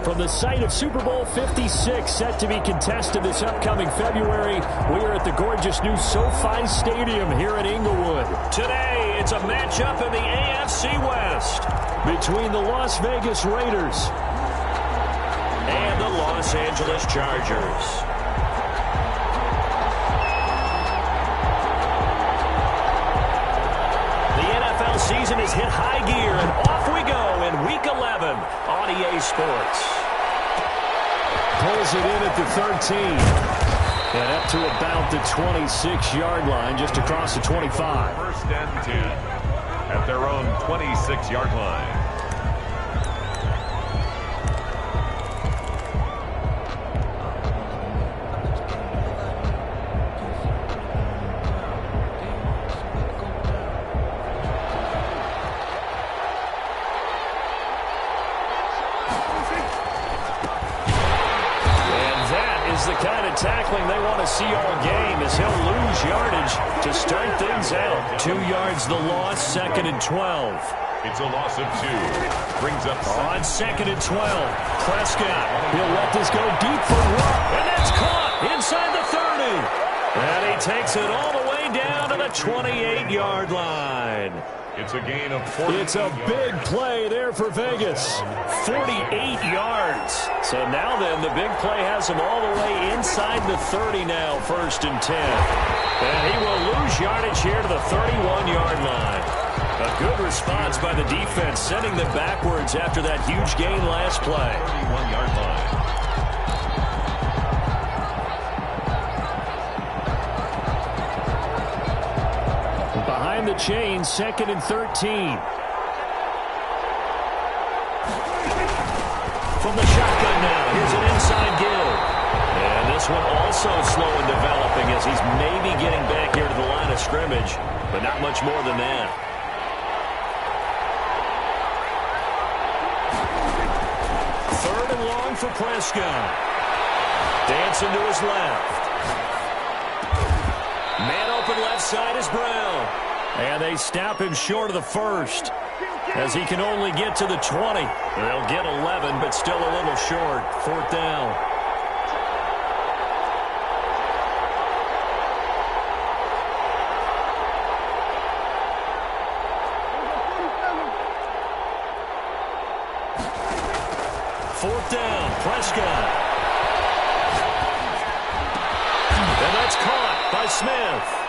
From the site of Super Bowl 56, set to be contested this upcoming February, we are at the gorgeous new SoFi Stadium here in Inglewood. Today, it's a matchup in the AFC West between the Las Vegas Raiders and the Los Angeles Chargers. The NFL season has hit high gear, and off we go in Week 11 on EA Sports. Pulls it in at the 13. And up to about the 26-yard line, just across the 25. First and 10 at their own 26-yard line. Tackling they want to see all game as he'll lose yardage to start things out. 2 yards the loss, 2nd and 12. It's a loss of 2. Brings up on 2nd and 12. Prescott, he'll let this go deep for Rupp, and that's caught inside the 30. And he takes it all the way down to the 28-yard line. It's a gain of 40. It's a big play there for Vegas. 48 yards. So now then, the big play has him all the way inside the 30 now, 1st and 10. And he will lose yardage here to the 31-yard line. A good response by the defense, sending them backwards after that huge gain last play. 31-yard line. Behind the chain, 2nd and 13. From the shotgun now, here's an inside give. And this one also slow in developing as he's maybe getting back here to the line of scrimmage, but not much more than that. Third and long for Prescott. Dancing to his left. Man open left side is Brown. And they stop him short of the 1st as he can only get to the 20. They'll get 11, but still a little short. 4th down. Fourth down, Prescott. And that's caught by Smith.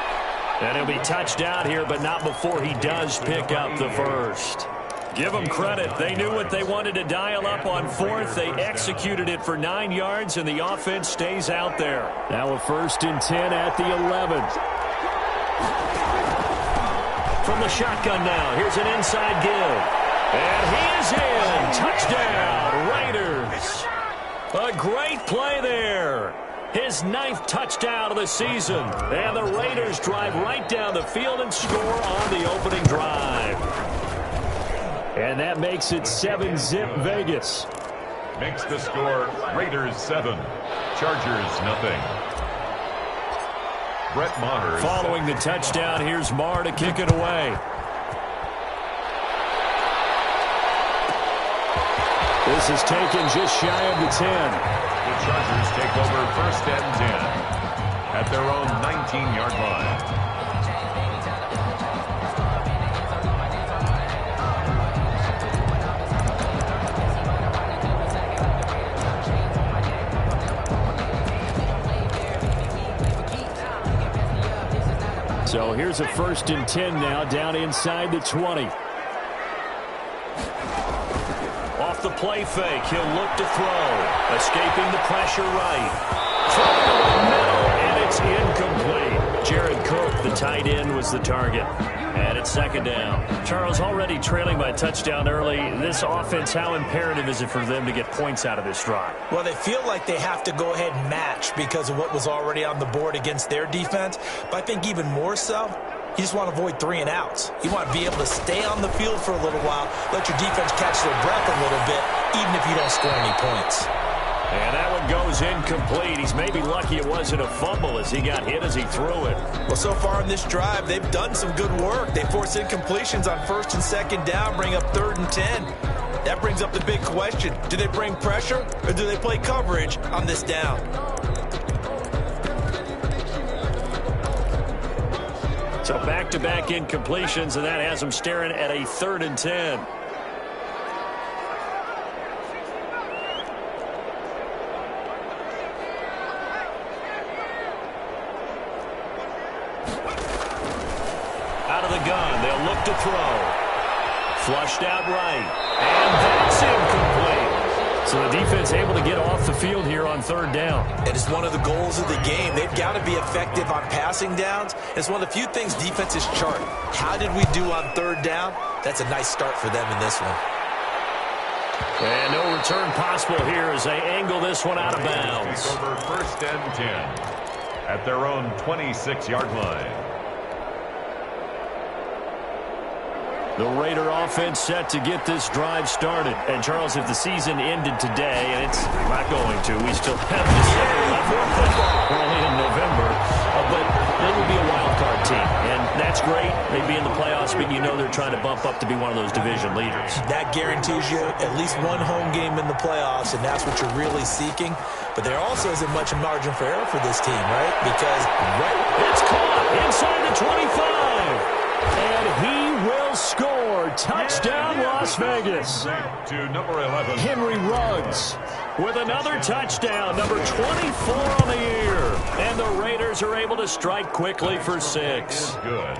And he'll be touched down here, but not before he does pick up the 1st. Give them credit. They knew what they wanted to dial up on 4th. They executed it for 9 yards, and the offense stays out there. Now a 1st and 10 at the 11. From the shotgun now, here's an inside give. And he is in. Touchdown, Raiders. A great play there. His 9th touchdown of the season. And the Raiders drive right down the field and score on the opening drive. And that makes it 7-zip Vegas. Makes the score Raiders 7, Chargers nothing. Brett Maher. Following the touchdown, here's Maher to kick it away. This is taken just shy of the 10. The Chargers take over 1st and 10 at their own 19-yard line. So here's a 1st and 10 now down inside the 20. Off the play fake, he'll look to throw. Escaping the pressure right. Throw to the middle, and it's incomplete. Jared Cook, the tight end, was the target. And it's 2nd down. Charles, already trailing by touchdown early. This offense, how imperative is it for them to get points out of this drive? Well, they feel like they have to go ahead and match because of what was already on the board against their defense. But I think even more so, you just want to avoid 3 and outs. You want to be able to stay on the field for a little while, let your defense catch their breath a little bit, even if you don't score any points. And that one goes incomplete. He's maybe lucky it wasn't a fumble as he got hit as he threw it. Well, so far in this drive, they've done some good work. They force incompletions on 1st and 2nd down, bring up 3rd and 10. That brings up the big question. Do they bring pressure or do they play coverage on this down? So back-to-back incompletions, and that has them staring at a 3rd and 10. Out of the gun, they'll look to throw. Flushed out right, and that's incomplete. So the defense able to get off the field here on 3rd down. It is one of the goals of the game. They've got to be effective on passing downs. It's one of the few things defenses chart. How did we do on 3rd down? That's a nice start for them in this one. And no return possible here as they angle this one out of bounds. Over 1st and 10 at their own 26-yard line. The Raider offense set to get this drive started. And, Charles, if the season ended today, and it's not going to, we still have December left. We're only in November. But they would be a wild card team. And that's great. They'd be in the playoffs, but you know they're trying to bump up to be one of those division leaders. That guarantees you at least one home game in the playoffs, and that's what you're really seeking. But there also isn't much margin for error for this team, right? Because it's caught inside the 25. And he will score. Touchdown, Las Vegas. To number 11. Henry Ruggs with another touchdown, number 24 on the year. And the Raiders are able to strike quickly for 6. Good.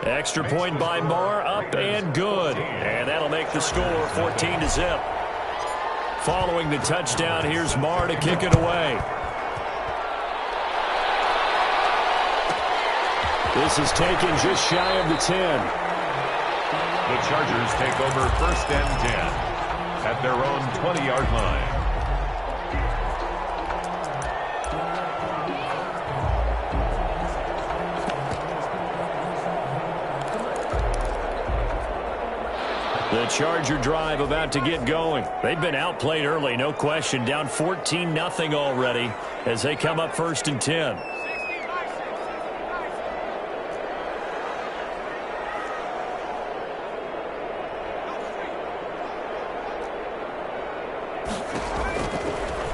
Extra point by Marr, up and good. And that'll make the score 14-0. Following the touchdown, here's Marr to kick it away. This is taken just shy of the 10. The Chargers take over 1st and 10 at their own 20-yard line. The Charger drive about to get going. They've been outplayed early, no question. Down 14-0 already as they come up 1st and 10.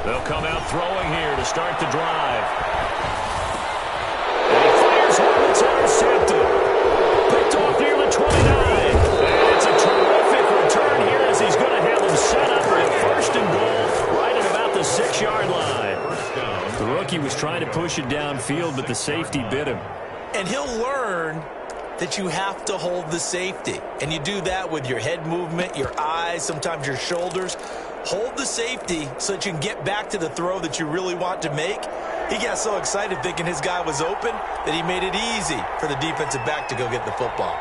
They'll come out throwing here to start the drive. And he fires one that's intercepted. Picked off near the 29. And it's a terrific return here as he's going to have them set up for a 1st and goal right at about the 6-yard line. The rookie was trying to push it downfield, but the safety bit him. And he'll learn that you have to hold the safety. And you do that with your head movement, your eyes, sometimes your shoulders. Hold the safety so that you can get back to the throw that you really want to make. He got so excited thinking his guy was open that he made it easy for the defensive back to go get the football.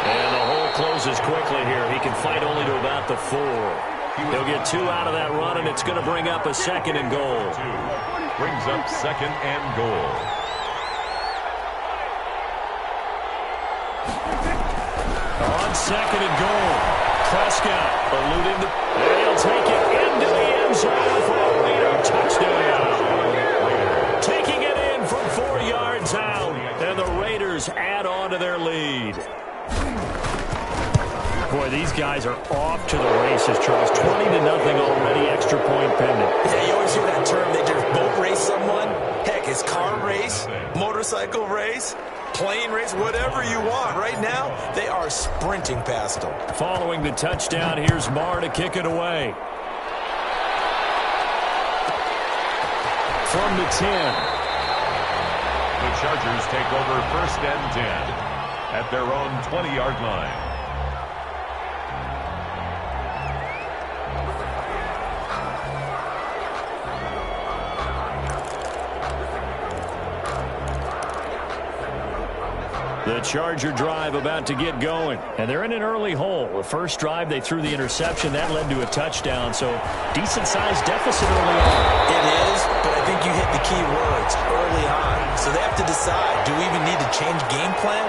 And the hole closes quickly here. He can fight only to about the 4. He'll get 2 out of that run, and it's going to bring up a 2nd and goal. Brings up 2nd and goal. On 2nd and goal, Prescott eluding the... And he'll take it into the end zone for a Raider touchdown. Taking it in from 4 yards out, and the Raiders add on to their lead. Boy, these guys are off to the races, Charles. 20-0 already, extra point pending. Yeah, you always hear that term. They just boat race someone. Heck, it's car race, motorcycle race, plane race, whatever you want. Right now, they are sprinting past them. Following the touchdown, here's Marr to kick it away. From the 10. The Chargers take over 1st and 10 at their own 20-yard line. The Charger drive about to get going. And they're in an early hole. The first drive, they threw the interception. That led to a touchdown. So, decent-sized deficit early on. It is, but I think you hit the key words early on. So they have to decide, do we even need to change game plan?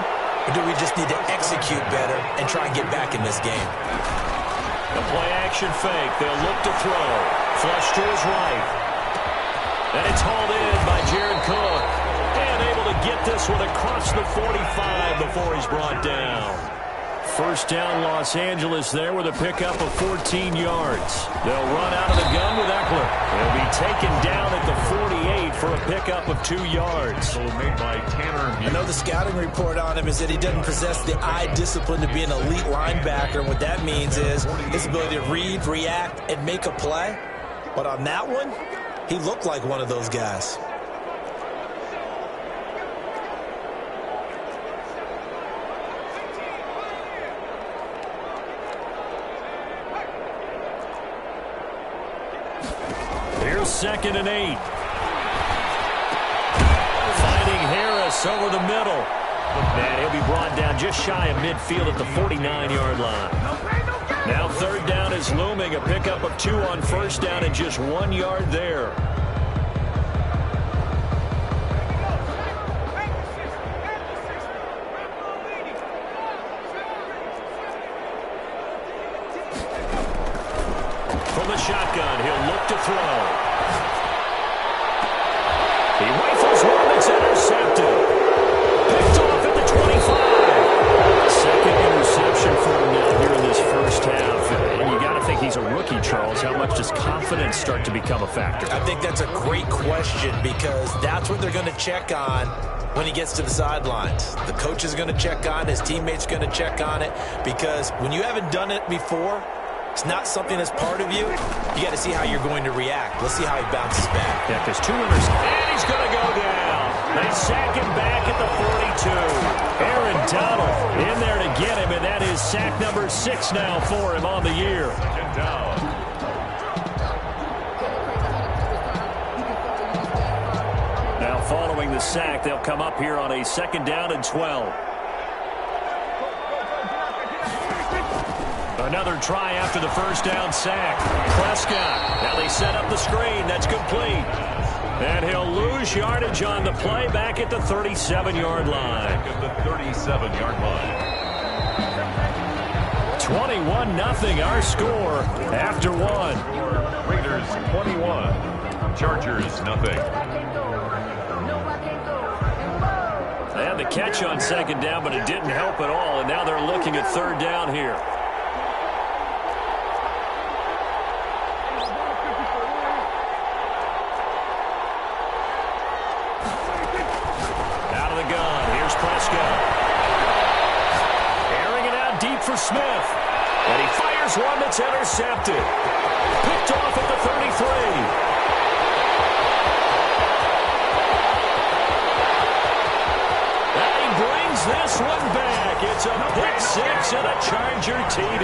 Or do we just need to execute better and try and get back in this game? A play-action fake. They'll look to throw. Flush to his right. And it's hauled in by Jared Cook. And able to get this one across the 45 before he's brought down. First down, Los Angeles there with a pickup of 14 yards. They'll run out of the gun with Eckler. He'll be taken down at the 48 for a pickup of 2 yards. So made by Tanner. I know the scouting report on him is that he doesn't possess the eye discipline to be an elite linebacker. And what that means is his ability to read, react, and make a play. But on that one, he looked like one of those guys. Here's 2nd and 8. Finding Harris over the middle. And he'll be brought down just shy of midfield at the 49-yard line. Now 3rd down is looming. A pickup of 2 on 1st down and just 1 yard there. From the shotgun, he'll look to throw. He rifles one that's intercepted. Picked off at the 25. Second interception for him now here in this first half. And you got to think he's a rookie, Charles. How much does confidence start to become a factor? I think that's a great question because that's what they're going to check on when he gets to the sidelines. The coach is going to check on it. His teammates going to check on it because when you haven't done it before, it's not something that's part of you. You got to see how you're going to react. Let's see how he bounces back. Yeah, because 2 interceptions. And he's going to go down. They sack him back at the 42. Aaron Donald in there to get him, and that is sack number 6 now for him on the year. Second down. Now following the sack, they'll come up here on a 2nd down and 12. Another try after the first down sack. Prescott. Now they set up the screen. That's complete. And he'll lose yardage on the play back at the 37-yard line. Back at the 37-yard line. 21-0 our score after 1. Raiders 21. Chargers nothing. They had the catch on 2nd down, but it didn't help at all. And now they're looking at 3rd down here. For Smith. And he fires one that's intercepted. Picked off at the 33. And he brings this one back. It's a pick 6 and a Charger TD.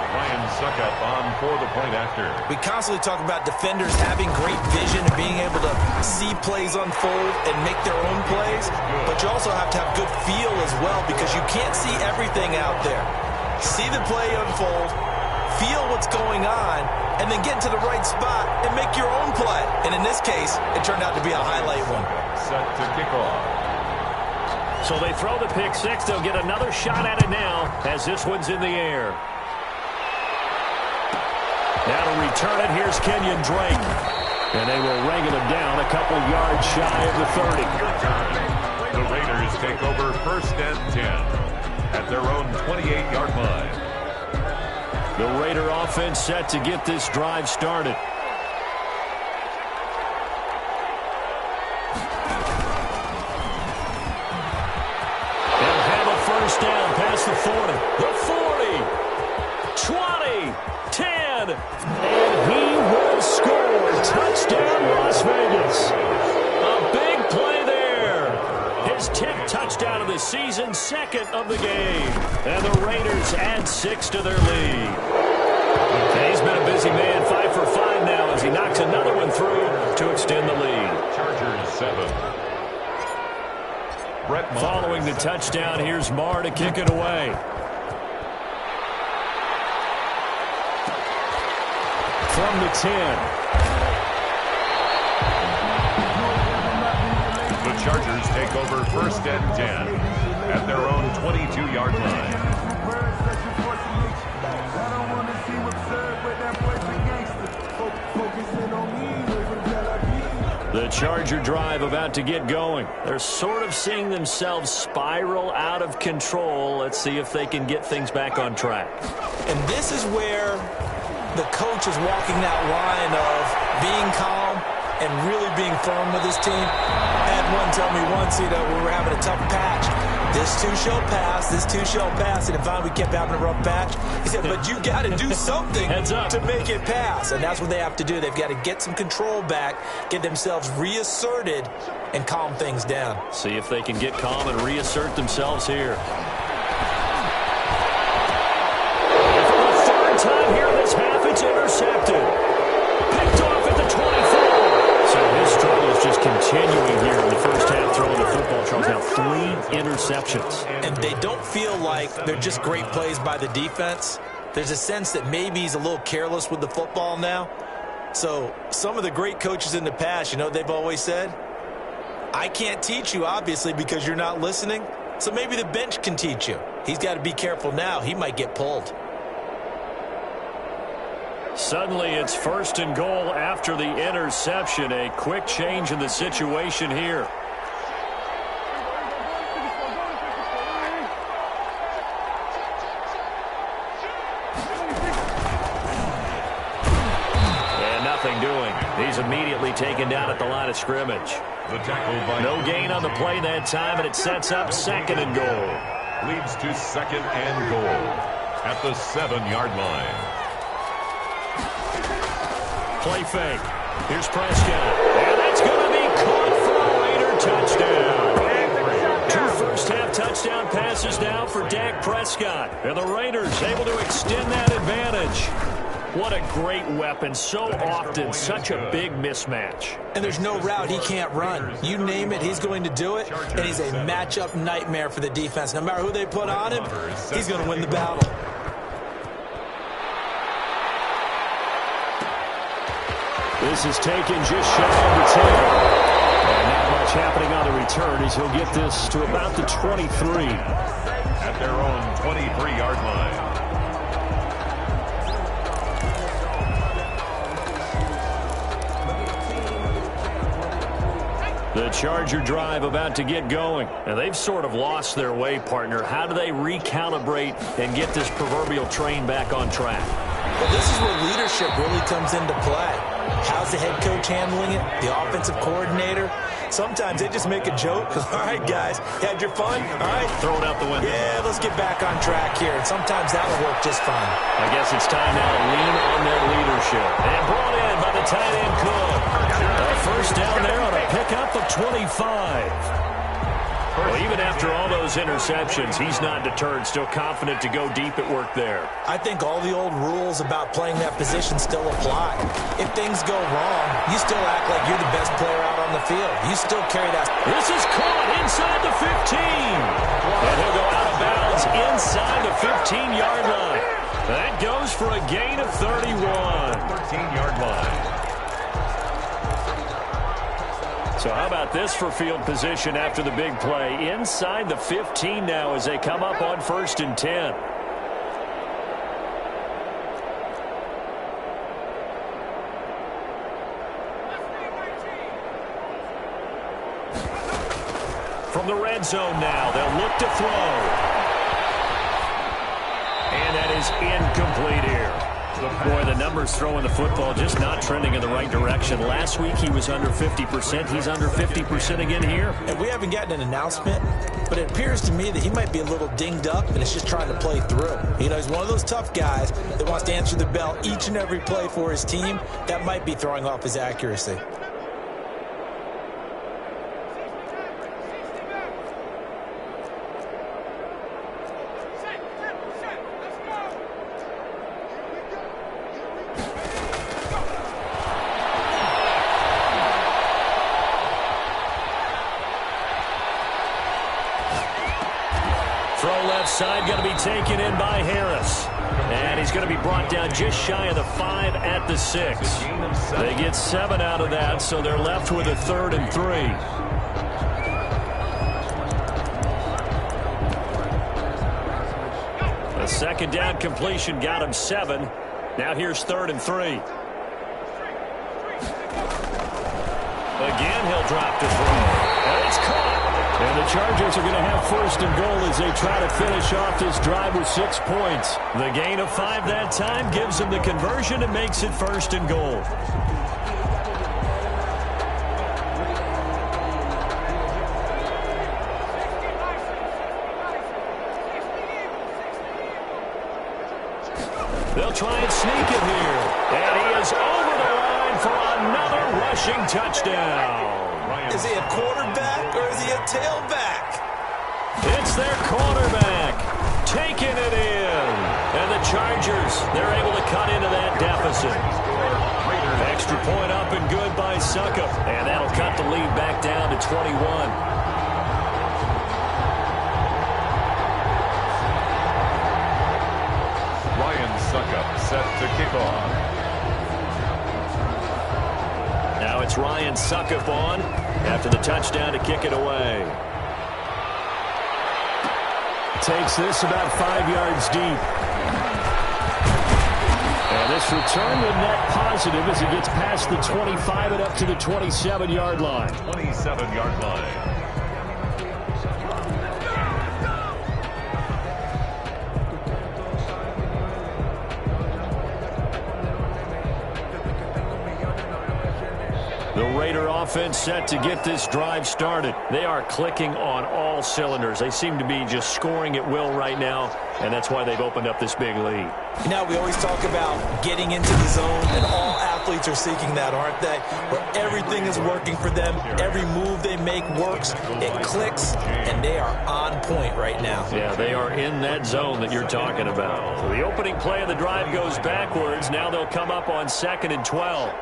Ryan Suckup on for the point after. We constantly talk about defenders having great vision and being able to see plays unfold and make their own plays, but you also have to have good feel as well because you can't see everything out there. See the play unfold, feel what's going on, and then get to the right spot and make your own play. And in this case, it turned out to be a highlight one. Set to kick off. So they throw the pick 6. They'll get another shot at it now as this one's in the air. Now to return it, here's Kenyon Drake. And they will wrangle him down a couple yards shy of the 30. The Raiders take over 1st and 10 at their own 28-yard line. The Raider offense set to get this drive started. They'll have a first down past the 40. The 40. 20. 10, and he will score. Touchdown, Las Vegas. A big play there. His 10th touchdown of the season, 2nd of the game. And the Raiders add 6 to their lead. And he's been a busy man, 5 for 5 now as he knocks another one through to extend the lead. Chargers 7. Brett Maher. Following the touchdown, here's Maher to kick it away. From the 10. The Chargers take over 1st and 10 at their own 22-yard line. The Charger drive about to get going. They're sort of seeing themselves spiral out of control. Let's see if they can get things back on track. And this is where the coach is walking that line of being calm and really being firm with his team. I had one tell me once, when we were having a tough patch, this too shall pass, this too shall pass. And if we kept having a rough patch, he said, but you got to do something to make it pass. And that's what they have to do. They've got to get some control back, get themselves reasserted, and calm things down. See if they can get calm and reassert themselves here. And for the third time here this half, it's intercepted. Picked off at the 24. So his struggles just continuing here in the first half, throwing the football. Charles now 3 interceptions. And they don't feel like they're just great plays by the defense. There's a sense that maybe he's a little careless with the football now. So some of the great coaches in the past, they've always said, I can't teach you, obviously, because you're not listening. So maybe the bench can teach you. He's got to be careful now. He might get pulled. Suddenly it's 1st and goal after the interception. A quick change in the situation here. And nothing doing. He's immediately taken down at the line of scrimmage. The tackle by no gain on the play that time, and it sets up 2nd and goal. Leads to 2nd and goal at the 7-yard line. Play fake. Here's Prescott. And that's going to be caught for a Raider touchdown. 2 first-half touchdown passes now for Dak Prescott. And the Raiders able to extend that advantage. What a great weapon. So often, such a big mismatch. And there's no route he can't run. You name it, he's going to do it. And he's a matchup nightmare for the defense. No matter who they put on him, he's going to win the battle. This is taken just shy of the 10. And not much happening on the return as he'll get this to about the 23. At their own 23-yard line. The Charger drive about to get going. And they've sort of lost their way, partner. How do they recalibrate and get this proverbial train back on track? Well, this is where leadership really comes into play. How's the head coach handling it? The offensive coordinator? Sometimes they just make a joke. All right, guys, you had your fun? All right. Throw it out the window. Yeah, let's get back on track here. And sometimes that'll work just fine. I guess it's time now to lean on their leadership. And brought in by the tight end Cook. A first down there on a pickup of 25. Well, even after all those interceptions, he's not deterred, still confident to go deep at work there. I think all the old rules about playing that position still apply. If things go wrong, you still act like you're the best player out on the field. You still carry that. This is caught inside the 15. And he'll go out of bounds inside the 15-yard line. That goes for a gain of 31. 13-yard line. So how about this for field position after the big play? Inside the 15 now as they come up on 1st and 10. From the red zone now, they'll look to throw. And that is incomplete here. Boy, the numbers throwing the football just not trending in the right direction. Last week he was under 50%. He's under 50% again here. And we haven't gotten an announcement, but it appears to me that he might be a little dinged up and is just trying to play through. He's one of those tough guys that wants to answer the bell each and every play for his team. That might be throwing off his accuracy. Side going to be taken in by Harris. And he's going to be brought down just shy of the 5 at the 6. They get 7 out of that, so they're left with a 3rd and 3. A second down completion got him 7. Now here's 3rd and 3. Again, he'll drop to throw. And it's caught. And the Chargers are going to have first and goal as they try to finish off this drive with 6 points. The gain of 5 that time gives them the conversion and makes it first and goal. They'll try and sneak it here. And he is over the line for another rushing touchdown. Is he a quarterback or is he a tailback? It's their quarterback taking it in. And the Chargers, they're able to cut into that deficit. Extra point up and good by Suckup. And that'll cut the lead back down to 21. Suckup set to kick off. Now it's Ryan Suckup on after the touchdown to kick it away. Takes this about 5 yards deep. And this return will net positive as he gets past the 25 and up to the 27-yard line. 27-yard line. The Raider offense set to get this drive started. They are clicking on all cylinders. They seem to be just scoring at will right now, and that's why they've opened up this big lead. You know, we always talk about getting into the zone, and all athletes are seeking that, aren't they? Where everything is working for them. Every move they make works. It clicks, and they are on point right now. Yeah, they are in that zone that you're talking about. So the opening play of the drive goes backwards. Now they'll come up on 2nd and 12.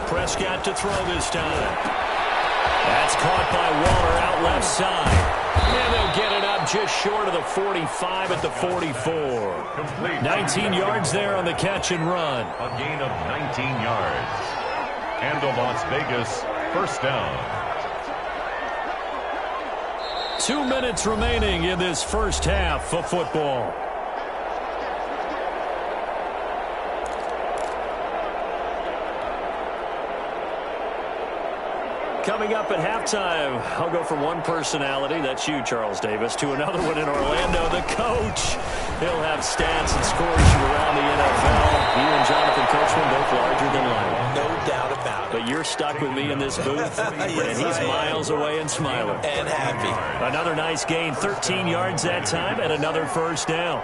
Prescott to throw this time. That's caught by Waller out left side. And they'll get it up just short of the 45 at the 44. 19 yards there on the catch and run. A gain of 19 yards. And a Las Vegas first down. 2 minutes remaining in this first half of football. Coming up at halftime, I'll go from one personality, that's you, Charles Davis, to another one in Orlando, the coach. He'll have stats and scores from around the NFL. You and Jonathan Coachman both larger than life. No doubt about it. But you're stuck with me in this booth, Yes, and he's miles away and smiling. And happy. Another nice gain, 13 yards that time, and another first down.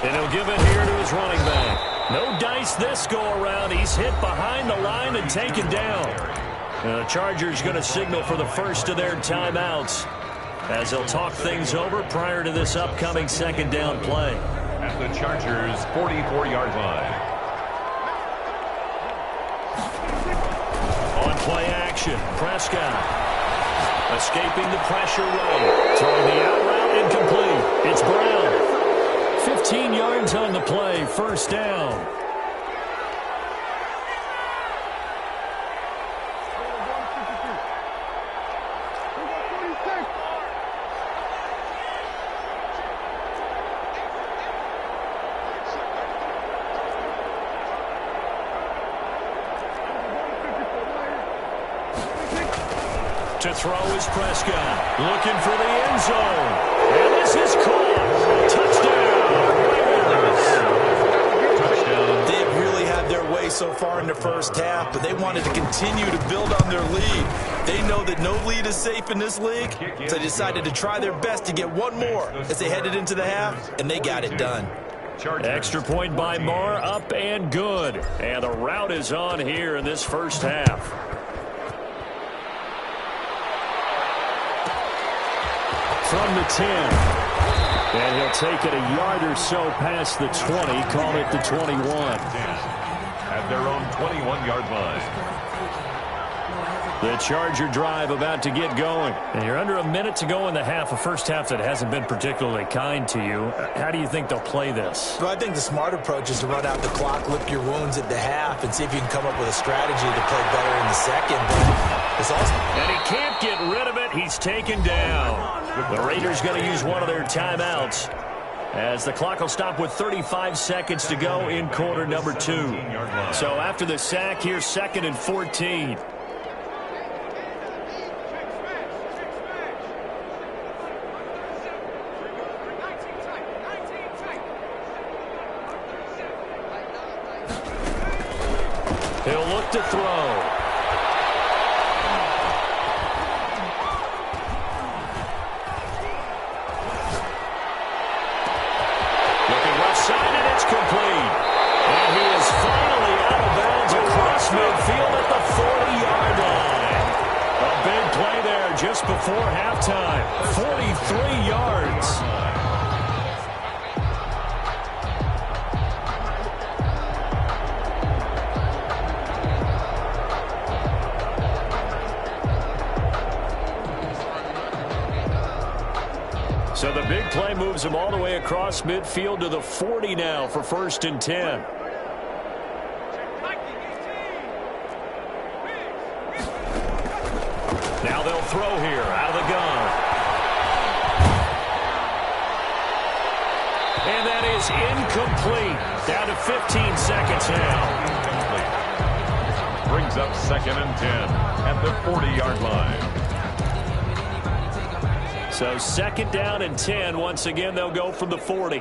And he'll give it here to his running back. No dice this go-around. He's hit behind the line and taken down. And the Chargers going to signal for the first of their timeouts as they'll talk things over prior to this upcoming second down play. At the Chargers' 44-yard line. On play action, Prescott escaping the pressure run. Throwing the out route incomplete. It's Brown. 15 yards on the play, first down. To throw is Prescott, looking for the end zone. And this is caught. Touchdown. They've really had their way so far in the first half, but they wanted to continue to build on their lead. They know that no lead is safe in this league, so they decided to try their best to get one more as they headed into the half, and they got it done. Extra point by Marr, up and good. And the route is on here in this first half. From the 10. And he'll take it a yard or so past the 20, call it the 21. At their own 21-yard line. The Charger drive about to get going. And you're under a minute to go in the half, a first half that hasn't been particularly kind to you. How do you think they'll play this? Well, I think the smart approach is to run out the clock, lick your wounds at the half, and see if you can come up with a strategy to play better in the second. But it's also... And he can't get rid of it. He's taken down. The Raiders going to use one of their timeouts, as the clock will stop with 35 seconds to go in quarter number 2. So after the sack, here's 2nd and 14. He'll look to throw. Looking left side, and it's complete. And he is finally out of bounds across midfield at the 40-yard line. A big play there just before halftime. 43 yards. So the big play moves him all the way across midfield to the 40 now for 1st and 10. Now they'll throw here out of the gun. And that is incomplete. Down to 15 seconds now. Brings up 2nd and 10 at the 40-yard line. So 2nd down and 10. Once again, they'll go from the 40.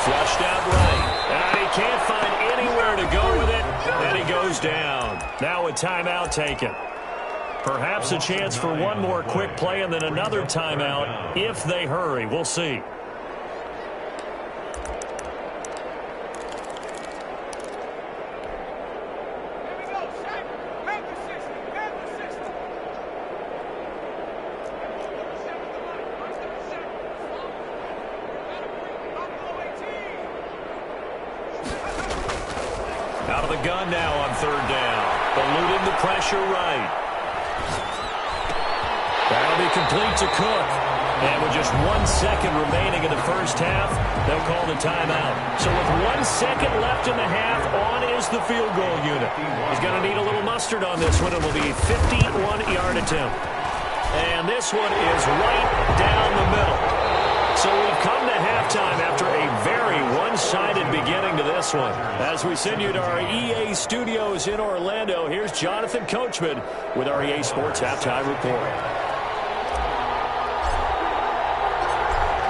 Flushed out right. And he can't find anywhere to go with it, and he goes down. Now a timeout taken. Perhaps a chance for one more quick play and then another timeout if they hurry. We'll see. Out of the gun now on 3rd down. Eluding the pressure right. That'll be complete to Cook. And with just 1 second remaining in the first half, they'll call the timeout. So with 1 second left in the half, on is the field goal unit. He's going to need a little mustard on this one. It will be a 51-yard attempt. And this one is right down the middle. So we've come to halftime after a very one-sided beginning to this one. As we send you to our EA studios in Orlando, here's Jonathan Coachman with our EA Sports Halftime Report.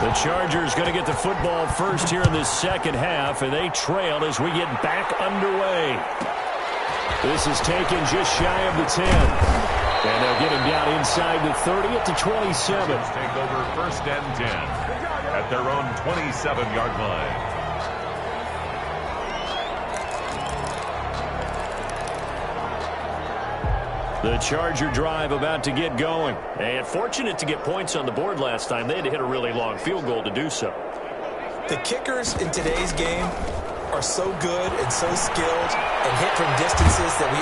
The Chargers going to get the football first here in this second half, and they trail as we get back underway. This is taken just shy of the 10. And they'll get him down inside the 30 at the 27. Take over 1st and 10 at their own 27-yard line. The Charger drive about to get going. And fortunate to get points on the board last time. They had to hit a really long field goal to do so. The kickers in today's game are so good and so skilled and hit from distances that we...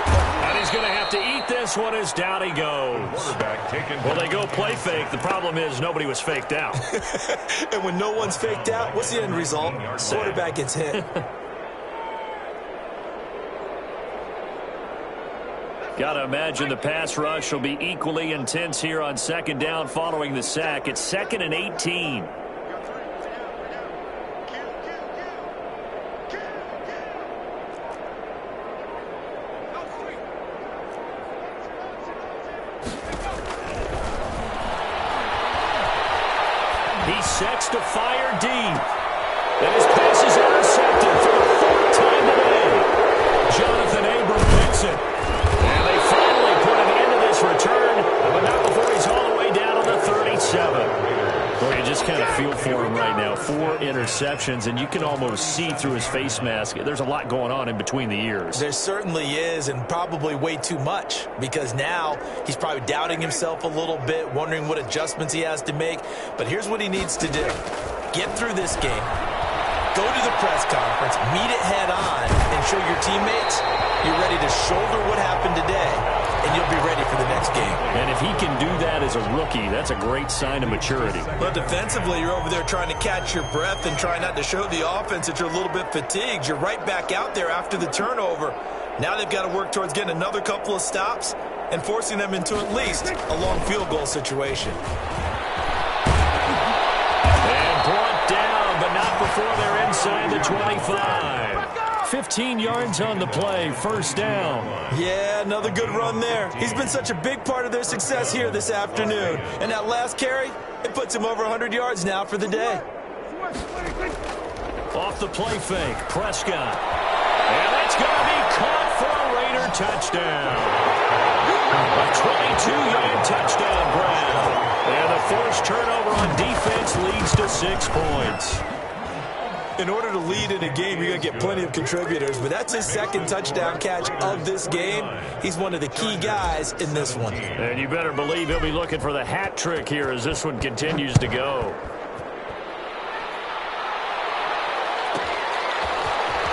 And he's going to have to eat this one as down he goes. Well, they go play fake. The problem is nobody was faked out. And when no one's faked out, what's the end result? Quarterback gets hit. Got to imagine the pass rush will be equally intense here on 2nd down following the sack. It's 2nd and 18. He sets to fire deep. And his pass is intercepted for the 4th time today. Jonathan Abram picks it. And they finally put an end to this return, but not before he's all the way down on the 37. Boy, you just kind of feel for him right now. 4 interceptions, and you can almost see through his face mask. There's a lot going on in between the ears. There certainly is, and probably way too much, because now he's probably doubting himself a little bit, wondering what adjustments he has to make. But here's what he needs to do. Get through this game, go to the press conference, meet it head on, and show your teammates you're ready to shoulder what happened today, and you'll be ready for the next game. And if he can do that as a rookie, that's a great sign of maturity. Well, defensively, you're over there trying to catch your breath and try not to show the offense that you're a little bit fatigued. You're right back out there after the turnover. Now they've got to work towards getting another couple of stops and forcing them into at least a long field goal situation. And brought down, but not before they're inside the 25. 15 yards on the play, first down. Yeah, another good run there. He's been such a big part of their success here this afternoon. And that last carry, it puts him over 100 yards now for the day. Off the play fake, Prescott. And that's going to be caught for a Raider touchdown. A 22-yard touchdown grab. And the forced turnover on defense leads to 6 points. In order to lead in a game, you're going to get plenty of contributors, but that's his second touchdown catch of this game. He's one of the key guys in this one. And you better believe he'll be looking for the hat trick here as this one continues to go.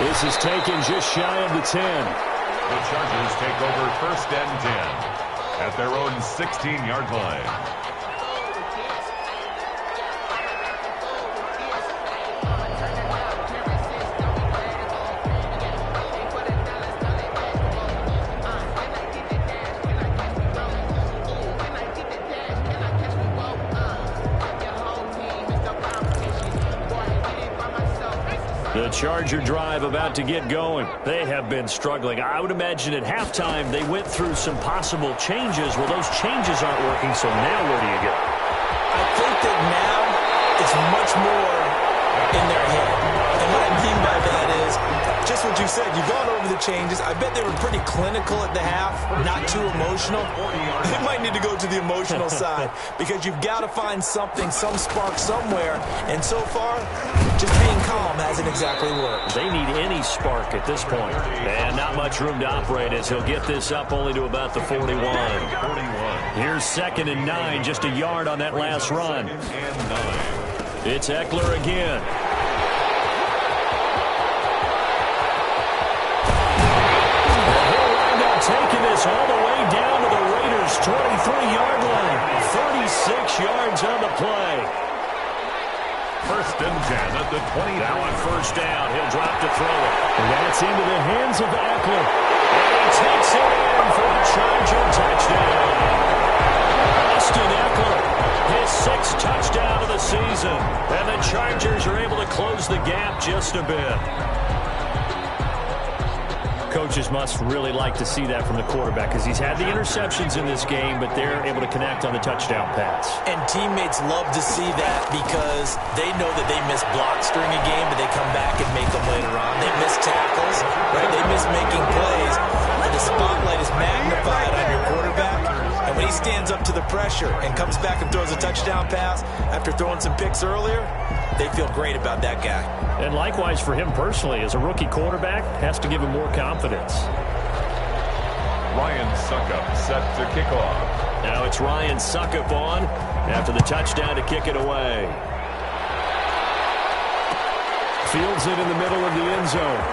This is taken just shy of the 10. The Chargers take over first and 10 at their own 16-yard line. The Charger drive about to get going. They have been struggling. I would imagine at halftime they went through some possible changes. Well, those changes aren't working, so now where do you go? I think that now it's much more in their head. And what I mean by that is just what you said. You've gone over the changes. I bet they were pretty clinical at the half, not too emotional. They might need to go to the emotional side because you've got to find something, some spark somewhere. And so far, just being calm hasn't exactly worked. They need any spark at this point. And not much room to operate as he'll get this up only to about the 41. Here's 2nd and 9, just a yard on that last run. It's Eckler again. And he'll wind up taking this all the way down to the Raiders' 23-yard line. 36 yards on the play. First and 10 at the 20. Now on first down, he'll drop to throw it. And that's into the hands of Eckler. And he takes it in for a Charger touchdown. Austin Eckler, his 6th touchdown of the season. And the Chargers are able to close the gap just a bit. Coaches must really like to see that from the quarterback because he's had the interceptions in this game, but they're able to connect on the touchdown pass. And teammates love to see that because they know that they miss blocks during a game, but they come back and make them later on. They miss tackles, right? They miss making plays. And the spotlight is magnified on your quarterback. And when he stands up to the pressure and comes back and throws a touchdown pass after throwing some picks earlier, they feel great about that guy. And likewise for him personally, as a rookie quarterback, has to give him more confidence. Ryan Suckup set to kick off. Now it's Ryan Suckup on after the touchdown to kick it away. Fields it in the middle of the end zone.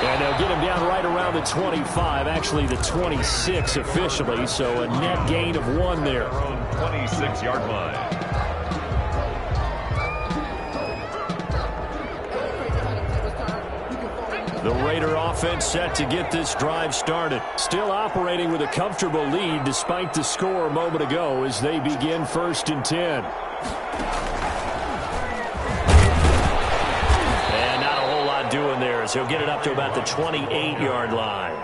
And they'll get him down right around the 25, actually the 26 officially, so a net gain of 1 there. Their own 26-yard line. The Raider offense set to get this drive started. Still operating with a comfortable lead despite the score a moment ago as they begin 1st and 10. And not a whole lot doing there as he'll get it up to about the 28-yard line.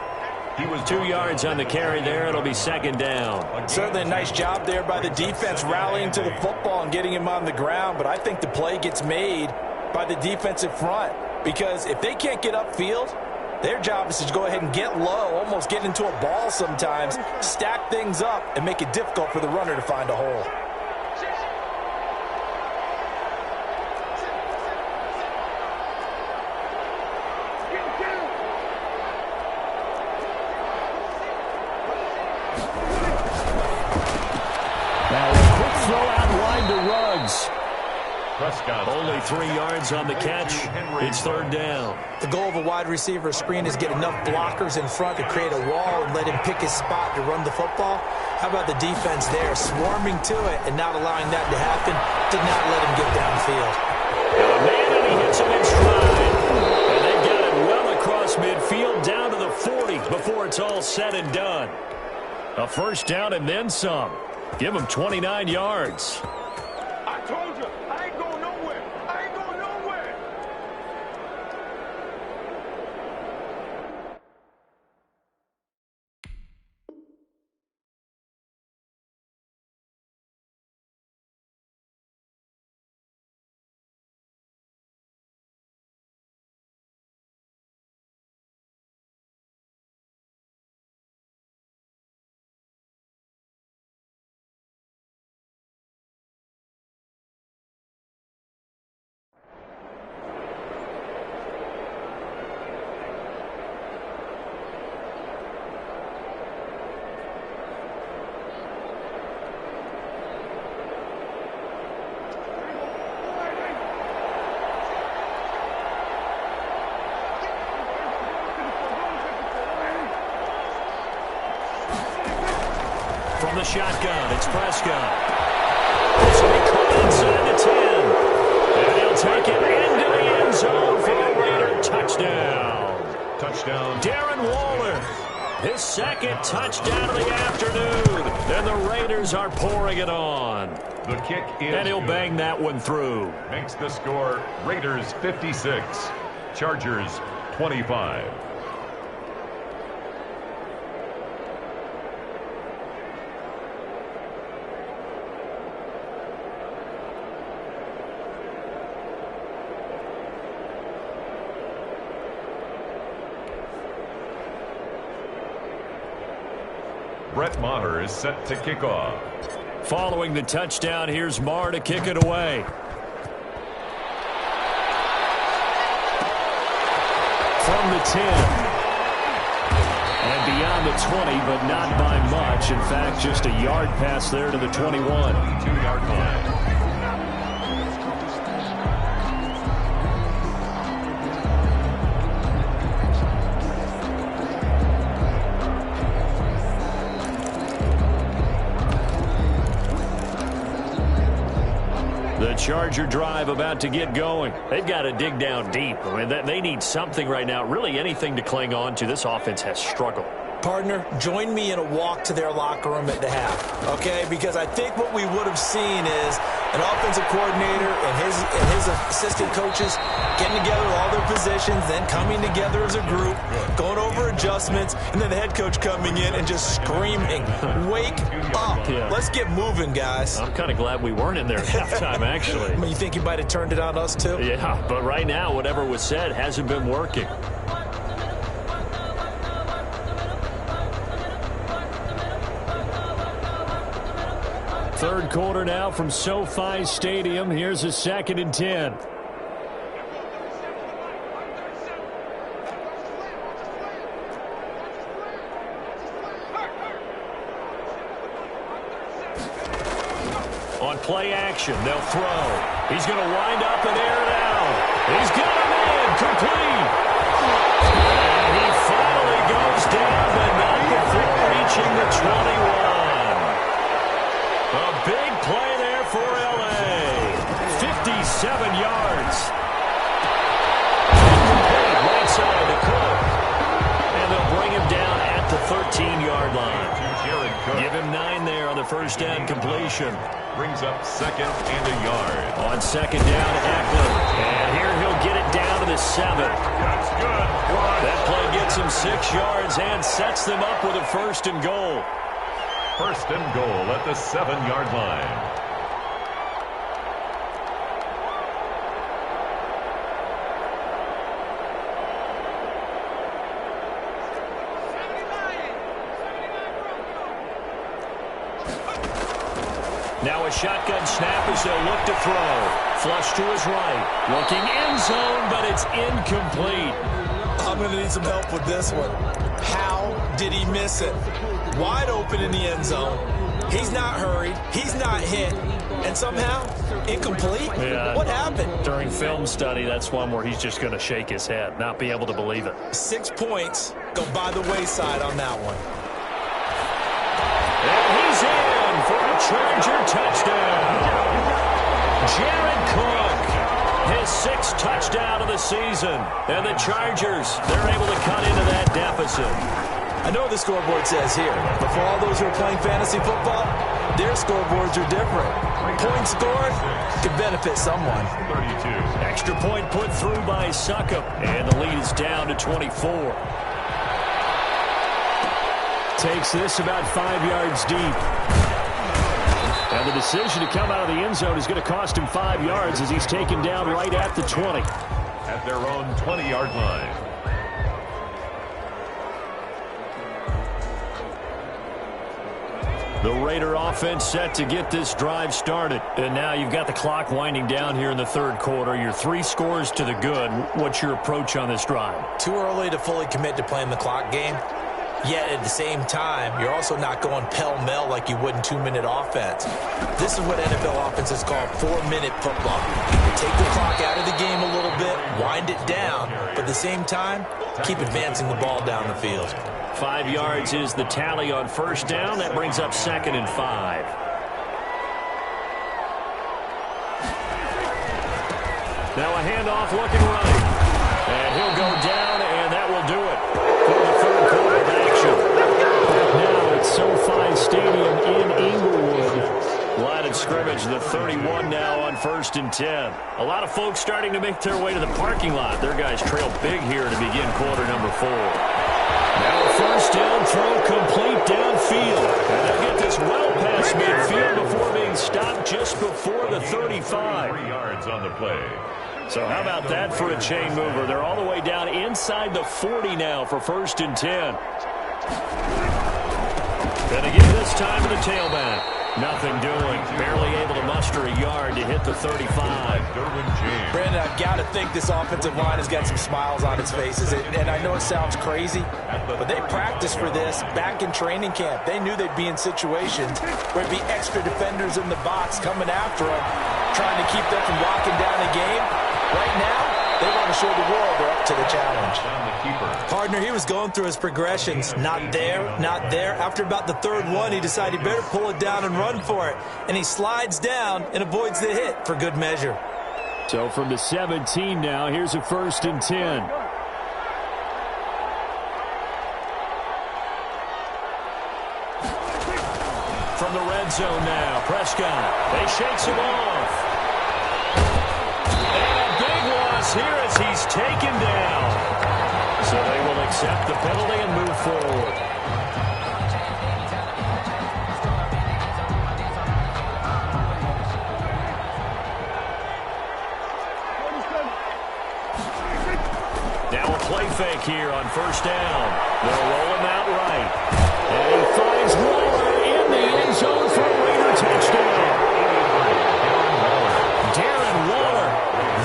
He was 2 yards on the carry there. It'll be 2nd down. Certainly a nice job there by the defense rallying to the football and getting him on the ground, but I think the play gets made by the defensive front. Because if they can't get upfield, their job is to go ahead and get low, almost get into a ball sometimes, stack things up, and make it difficult for the runner to find a hole. Prescott. Only 3 yards on the catch. It's third down. The goal of a wide receiver screen is get enough blockers in front to create a wall and let him pick his spot to run the football. How about the defense there, swarming to it and not allowing that to happen? Did not let him get downfield. Man, and he hits him in stride. And they've got it well across midfield down to the 40 before it's all said and done. A first down and then some. Give him 29 yards. I told you, I ain't going nowhere. I ain't going nowhere. From the shotgun, it's Prescott. This will be caught inside the 10. And he'll take it into the end zone for a Raider touchdown. Touchdown. Darren Waller, his second touchdown of the afternoon. And the Raiders are pouring it on. The kick is And he'll good. bang that one through. Makes the score Raiders 56, Chargers 25. Brett Maher is set to kick off. Following the touchdown, here's Maher to kick it away. From the 10. And beyond the 20, but not by much. In fact, just a yard pass there to the 21. 2-yard line. The Charger drive about to get going. They've got to dig down deep. I mean, they need something right now, really anything to cling on to. This offense has struggled. Partner, join me in a walk to their locker room at the half, okay? Because I think what we would have seen is an offensive coordinator and his assistant coaches getting together with all their positions, then coming together as a group, going over adjustments, and then the head coach coming in and just screaming, wake up. Yeah. Let's get moving, guys. I'm kind of glad we weren't in there at halftime, actually. I mean, you think he might have turned it on us, too? Yeah, but right now, whatever was said hasn't been working. Third quarter now from SoFi Stadium. Here's a 2nd and 10. On play action, they'll throw. He's going to wind up and air it out. He's got him in, complete. And he finally goes down, but not before reaching the 21. A big play there for L.A. 57 yards. Incomplete, right side to Cook. And they'll bring him down at the 13-yard line. Give him 9 there on the first down completion. Brings up 2nd and a yard. On 2nd down, Eckler. And here he'll get it down to the 7. That's good. That play gets him 6 yards and sets them up with a 1st and goal. 1st and goal at the 7-yard line. Now a shotgun snap as they'll look to throw. Flush to his right. Looking end zone, but it's incomplete. I'm going to need some help with this one. How did he miss it? Wide open in the end zone. He's not hurried. He's not hit. and somehow incomplete? Yeah. What happened? During film study, that's one where he's just going to shake his head, not be able to believe it. 6 points go by the wayside on that one. And he's in for a Charger touchdown. Jared Cook, his 6th touchdown of the season. And the Chargers, they're able to cut into that deficit. I know the scoreboard says here, but for all those who are playing fantasy football, their scoreboards are different. Points scored could benefit someone. 32. Extra point put through by Succop, and the lead is down to 24. Takes this about 5 yards deep. And the decision to come out of the end zone is going to cost him 5 yards as he's taken down right at the 20. At their own 20-yard line. The Raider offense set to get this drive started. And now you've got the clock winding down here in the third quarter. You're 3 scores to the good. What's your approach on this drive? Too early to fully commit to playing the clock game. Yet at the same time, you're also not going pell-mell like you would in 2-minute offense. This is what NFL offenses call 4-minute football. You take the clock out of the game a little bit, wind it down, but at the same time, keep advancing the ball down the field. 5 yards is the tally on first down. That brings up 2nd and 5. Now a handoff looking right. And he'll go down, and that will do it for the third quarter of action. Now it's SoFi Stadium in Inglewood. Line of scrimmage, the 31 now on 1st and 10. A lot of folks starting to make their way to the parking lot. Their guys trail big here to begin quarter number 4. Now a first down throw complete downfield. And they'll get this well past midfield before being stopped just before the 35. 3 yards on the play. So how about that for a chain mover? They're all the way down inside the 40 now for 1st and 10. Gonna give this time to the tailback. Nothing doing. Barely able to muster a yard to hit the 35. Brandon, I've got to think this offensive line has got some smiles on its faces. And I know it sounds crazy, but they practiced for this back in training camp. They knew they'd be in situations where there'd be extra defenders in the box coming after them, trying to keep them from locking down the game. Right now, they want to show the world they're up to the challenge. Partner, he was going through his progressions. Not there, not there. After about the 3rd one, he decided he better pull it down and run for it. And he slides down and avoids the hit for good measure. So from the 17 now, here's a 1st and 10. From the red zone now, Prescott. They shakes him off. Here as he's taken down. So they will accept the penalty and move forward. Now a play fake here on 1st down. They'll roll him out right. And he finds Waller in the end zone for a Raider touchdown. Darren Waller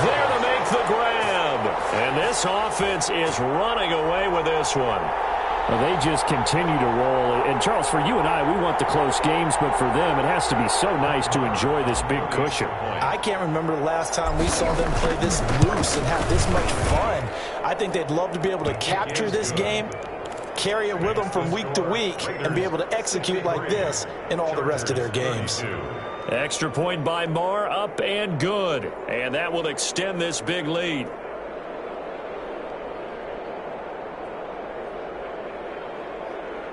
there to make the grab. And this offense is running away with this one. Well, they just continue to roll. And, Charles, for you and I, we want the close games, but for them, it has to be so nice to enjoy this big cushion. I can't remember the last time we saw them play this loose and have this much fun. I think they'd love to be able to capture this game, carry it with them from week to week, and be able to execute like this in all the rest of their games. Extra point by Marr, up and good. And that will extend this big lead.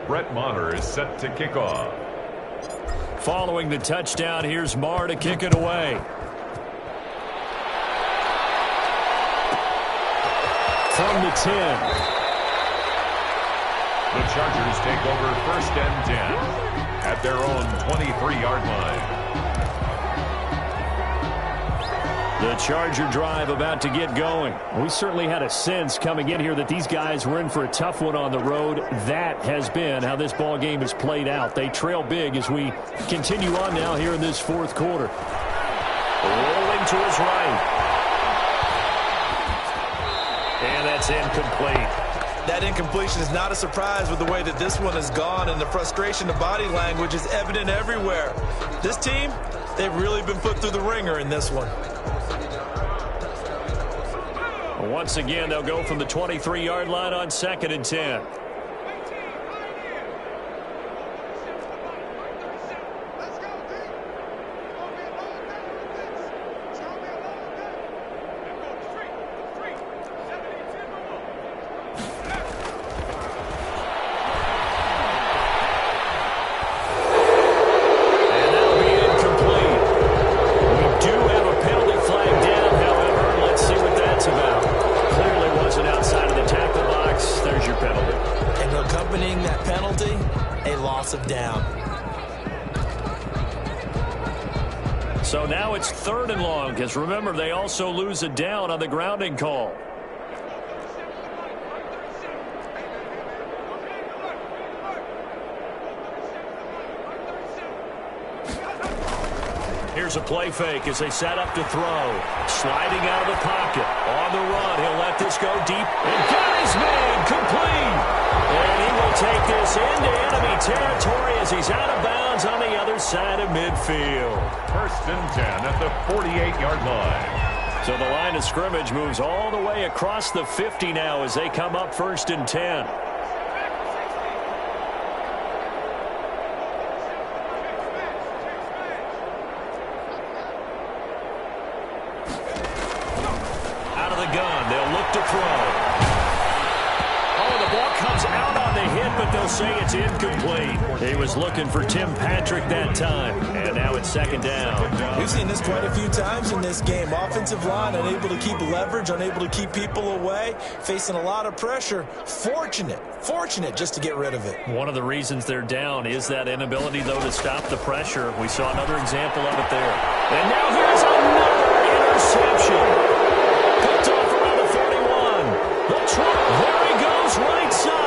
Brett Maher is set to kick off. Following the touchdown, here's Marr to kick it away. From the 10. The Chargers take over 1st and 10 at their own 23-yard line. The Charger drive about to get going. We certainly had a sense coming in here that these guys were in for a tough one on the road. That has been how this ball game has played out. They trail big as we continue on now here in this 4th quarter. Rolling to his right. And that's incomplete. That incompletion is not a surprise with the way that this one has gone, and the frustration of body language is evident everywhere. This team, They've really been put through the ringer in this one. Once again, they'll go from the 23-yard line on 2nd and 10. Of down. So now it's 3rd and long, because remember, they also lose a down on the grounding call. Here's a play fake as they set up to throw. Sliding out of the pocket. On the run, he'll let this go deep. And got his man complete. And he will take this into enemy territory as he's out of bounds on the other side of midfield. 1st and 10 at the 48-yard line. So the line of scrimmage moves all the way across the 50 now as they come up 1st and 10. Out of the gun, they'll look to throw. Comes out on the hit, but they'll say it's incomplete. He was looking for Tim Patrick that time, and now it's 2nd down. We've seen this quite a few times in this game. Offensive line unable to keep leverage, unable to keep people away, facing a lot of pressure. Fortunate just to get rid of it. One of the reasons they're down is that inability, though, to stop the pressure. We saw another example of it there. And now here's another interception. Picked off around the 41. The try. There he goes, right side.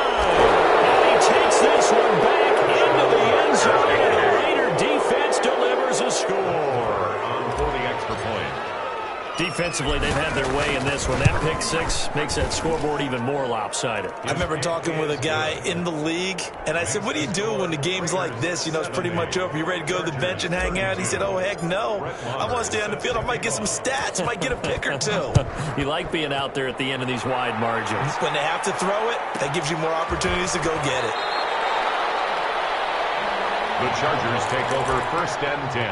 And he takes this one back into the end zone, and the Raider defense delivers a score. For the extra point. Defensively, they've had their way in this one. That pick six makes that scoreboard even more lopsided. I remember talking with a guy in the league, and I said, what do you do when the game's like this? You know, it's pretty much over. You ready to go to the bench and hang out? He said, oh, heck no. I want to stay on the field. I might get some stats. I might get a pick or two. You like being out there at the end of these wide margins. When they have to throw it, that gives you more opportunities to go get it. The Chargers take over 1st and 10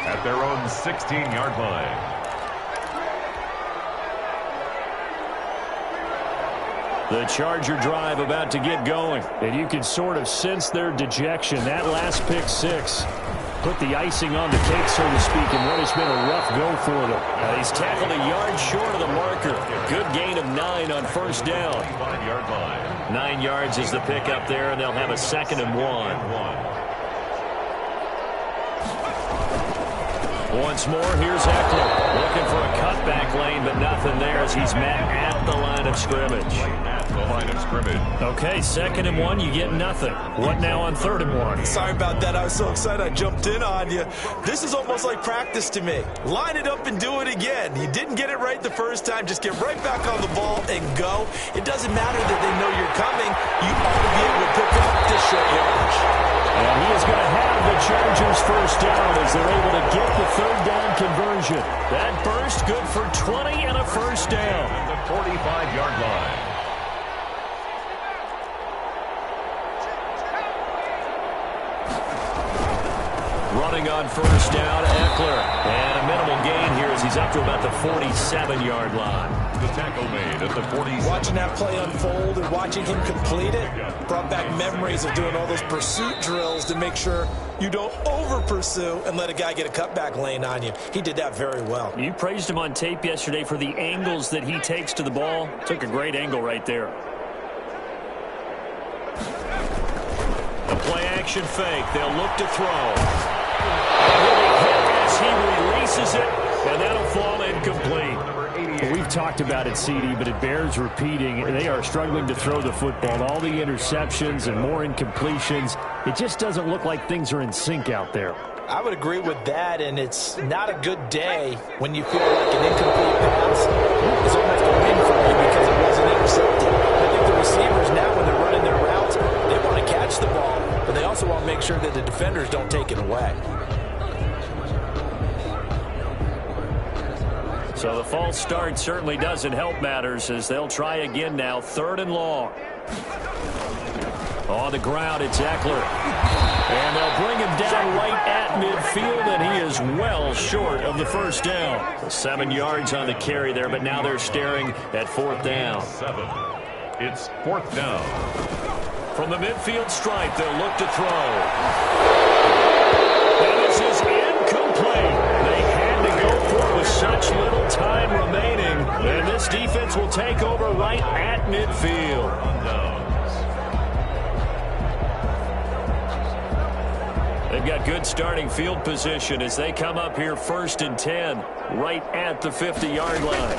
at their own 16-yard line. The Charger drive about to get going, and you can sort of sense their dejection. That last pick six put the icing on the cake, so to speak, in what has been a rough go for them. He's tackled a yard short of the marker. Good gain of 9 on 1st down. 5-yard line. 9 yards is the pick up there, and they'll have a 2nd and 1. Once more, here's Eckler. Looking for a cutback lane, but nothing there as he's met at the line of scrimmage. At the line of scrimmage. Okay, 2nd and 1, you get nothing. What now on 3rd and 1? Sorry about that. I was so excited I jumped in on you. This is almost like practice to me. Line it up and do it again. You didn't get it right the first time. Just get right back on the ball and go. It doesn't matter that they know you're coming. You ought to be able to pick up this short yardage. And he is going to have the Chargers 1st down as they're able to get the 3rd down conversion. That burst good for 20 and a 1st down. At the 45-yard line. Running on 1st down, Eckler. And a minimal gain here as he's up to about the 47-yard line. The tackle made at the 47. Watching that play unfold and watching him complete it brought back memories of doing all those pursuit drills to make sure you don't over-pursue and let a guy get a cutback lane on you. He did that very well. You praised him on tape yesterday for the angles that he takes to the ball. Took a great angle right there. The play-action fake. They'll look to throw. And he'll be hit as he releases it, and that'll fall incomplete. Well, we've talked about it, CD, but it bears repeating. They are struggling to throw the football. All the interceptions and more incompletions. It just doesn't look like things are in sync out there. I would agree with that, and it's not a good day when you feel like an incomplete pass is almost a win for you because it wasn't intercepted. I think the receivers now, when they're running their routes, they want to catch the ball, but they also want to make sure that the defenders don't take it away. So the false start certainly doesn't help matters as they'll try again now, 3rd and long. On the ground, it's Eckler. And they'll bring him down right at midfield, and he is well short of the first down. 7 yards on the carry there, but now they're staring at 4th down. 7. It's 4th down. From the midfield stripe, they'll look to throw. And this is incomplete. They had to go for it with such little time remaining. And this defense will take over right at midfield. They've got good starting field position as they come up here 1st and 10, right at the 50-yard line.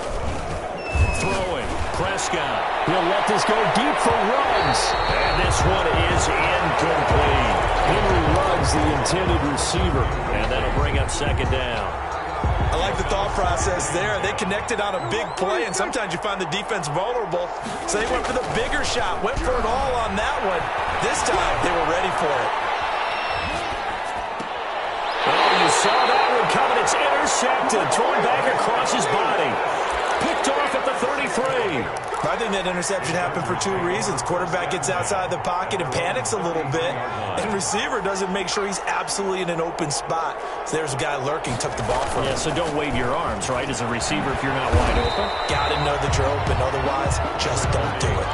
Throwing, Prescott. He'll let this go deep for Ruggs. And this one is incomplete. Henry Ruggs, the intended receiver. And that'll bring up 2nd down. I like the thought process there. They connected on a big play, and sometimes you find the defense vulnerable. So they went for the bigger shot, went for it all on that one. This time, they were ready for it. Oh, you saw that one coming. It's intercepted. Thrown back across his body. Picked off at the 33. I think that interception happened for 2 reasons. Quarterback gets outside the pocket and panics a little bit, and receiver doesn't make sure he's absolutely in an open spot. So there's a guy lurking, took the ball from him. Yeah, so don't wave your arms, right, as a receiver if you're not wide open. Got to know that you're open. Otherwise, just don't do it.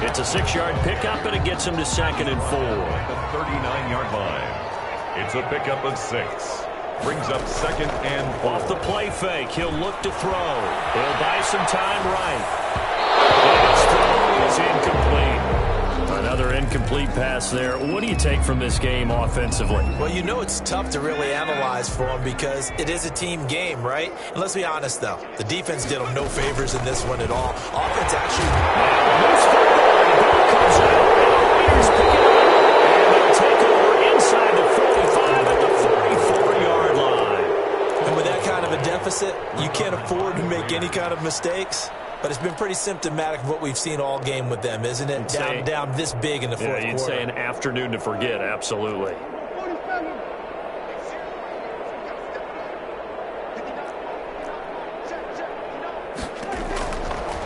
It's a 6-yard pickup, and it gets him to 2nd and 4. At the 39-yard line. It's a pickup of 6. Brings up 2nd and 4. Off the play fake, he'll look to throw. He'll buy some time right. His throw is incomplete. Another incomplete pass there. What do you take from this game offensively? Well, you know it's tough to really analyze for them because it is a team game, right? And let's be honest, though. The defense did them no favors in this one at all. Offense actually... Moves forward. The ball comes out. Raiders pick it up. And they'll take over inside the 45 at the 44-yard line. And with that kind of a deficit, you can't afford to make any kind of mistakes. But it's been pretty symptomatic of what we've seen all game with them, isn't it? Down this big in the fourth quarter. You'd say an afternoon to forget, absolutely.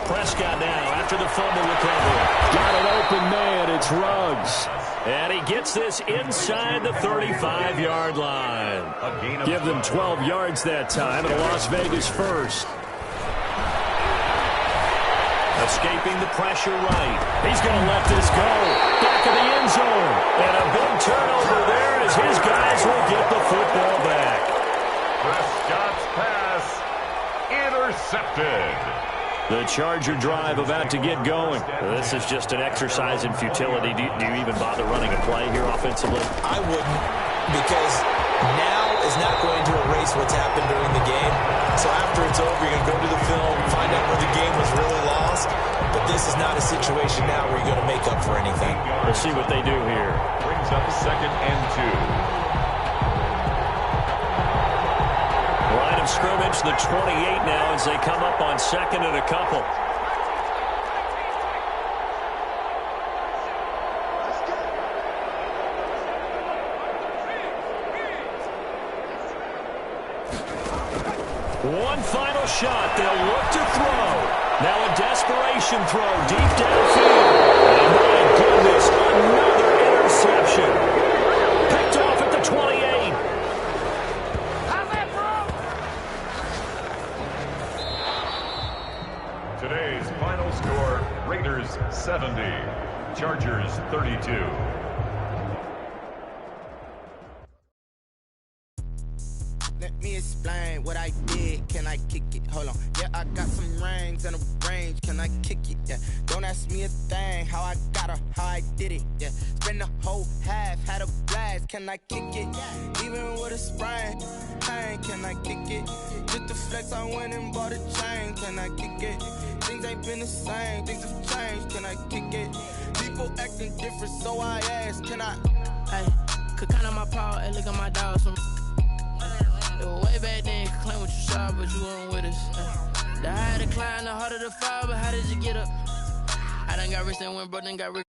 Prescott now after the fumble recovery. Got an open man. It's Ruggs. And he gets this inside the 35-yard line. Give them 12 yards that time, and a Las Vegas first. Escaping the pressure right. He's going to let this go. Back of the end zone. And a big turnover there as his guys will get the football back. Prescott's pass intercepted. The Charger drive about to get going. This is just an exercise in futility. Do you even bother running a play here offensively? I wouldn't, because now is not going to erase what's happened during the game. So after it's over, you're going to go to the film, find out where the game was really lost. But this is not a situation now where you're going to make up for anything. We'll see what they do here. Brings up 2nd and 2. Line of scrimmage, the 28 now as they come up on 2nd and a couple. One final shot. They'll look to throw. Now a desperation throw deep downfield. And my goodness, another interception. Picked off at the 28. Today's final score, Raiders 70, Chargers 32. Let me explain what I did. Can I kick it? Hold on. Yeah, I got some rings and a range. Can I kick it? Yeah. Don't ask me a thing. How I got her, how I did it. Yeah. Spend the whole half, had a blast. Can I kick it? Even with a sprain. Pain, can I kick it? Just the flex, I went and bought a chain. Can I kick it? Things ain't been the same. Things have changed. Can I kick it? People acting different, so I ask. Can I? Hey, could count on my power and look at my dogs from. Way back then, you could claim what you saw, but you weren't with us. The higher the climb, the harder the fall, but how did you get up? I done got rich and went broke, then got rich.